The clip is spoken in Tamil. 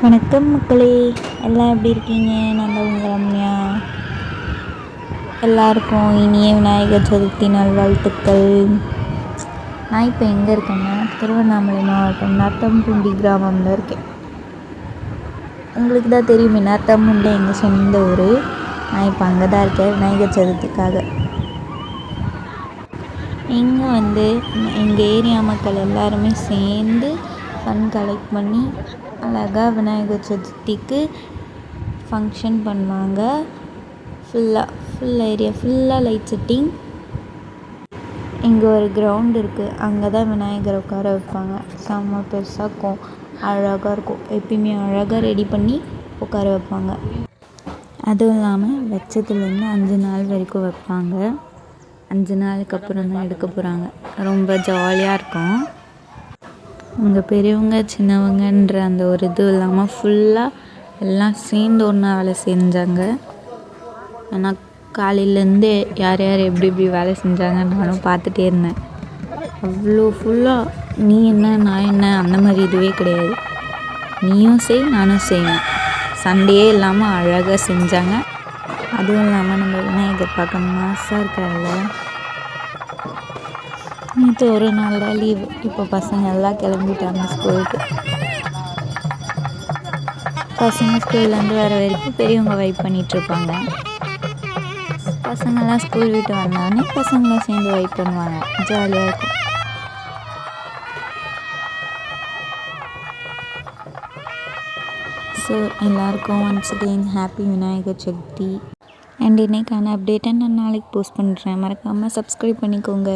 வணக்கம் மக்களே, எல்லாம் எப்படி இருக்கீங்க? நான் தான் உங்கள் ரம்யா. எல்லாருக்கும் இனிய விநாயகர் சதுர்த்தி நல்வாழ்த்துக்கள். நான் இப்போ எங்கே இருக்கேன்னா திருவண்ணாமலை மாவட்டம் நத்தம்பூண்டி கிராமம்ல இருக்கேன். உங்களுக்கு தான் தெரியுமே, நத்தம்பூண்டி எங்கள் சொந்த ஊர். நான் இப்போ அங்கே தான் இருக்கேன் விநாயகர் சதுர்த்திக்காக. இங்கே எங்கள் ஏரியா மக்கள் எல்லாருமே சேர்ந்து ஃபண்ட் கலெக்ட் பண்ணி அழகாக விநாயகர் சதுர்த்திக்கு ஃபங்க்ஷன் பண்ணுவாங்க. ஃபுல் ஏரியா ஃபுல்லாக லைட் செட்டிங். இங்கே ஒரு கிரவுண்ட் இருக்குது, அங்கே தான் விநாயகரை உட்கார வைப்பாங்க. செம்ம பெருசாக இருக்கும், அழகாக இருக்கும். எப்பயுமே அழகாக ரெடி பண்ணி உட்கார வைப்பாங்க. அதுவும் இல்லாமல் வச்சதுலேருந்து 5 நாள் வரைக்கும் வைப்பாங்க. 5 நாளுக்கு அப்புறம் தான் எடுக்க போகிறாங்க. ரொம்ப ஜாலியாக இருக்கும். இங்கே பெரியவங்க சின்னவங்கன்ற அந்த ஒரு இது இல்லாமல் ஃபுல்லாக எல்லாம் சேர்ந்து ஒன்றா வேலை செஞ்சாங்க. ஆனால் காலையிலேருந்து யார் எப்படி வேலை செஞ்சாங்கன்னு நானும் பார்த்துட்டே இருந்தேன். அவ்வளோ ஃபுல்லாக நீ என்ன நான் என்ன அந்த மாதிரி இதுவே கிடையாது. நீயும் செய் நானும் செய்வேன், சண்டையே இல்லாமல் அழகாக செஞ்சாங்க. அதுவும் இல்லாமல் நம்ம விநாயகர் பார்க்க மாசாக இருக்கார்ல. நேற்று ஒரு நாள் தான் லீவு. இப்போ பசங்க எல்லாம் கிளம்பிட்டாங்க ஸ்கூலுக்கு. பசங்க ஸ்கூல்லேருந்து வர வரைக்கும் பெரியவங்க வைப் பண்ணிகிட்ருப்பாங்க. பசங்கள்லாம் ஸ்கூல் விட்டு வந்தோடனே பசங்களாம் சேர்ந்து வைப் பண்ணுவாங்க. ஜாலியாக இருக்கும். ஸோ எல்லாருக்கும் once again happy Vinayagar Chaturthi. And இன்னைக்கான அப்டேட்டை நான் நாளைக்கு போஸ்ட் பண்ணுறேன். மறக்காமல் சப்ஸ்கிரைப் பண்ணிக்கோங்க.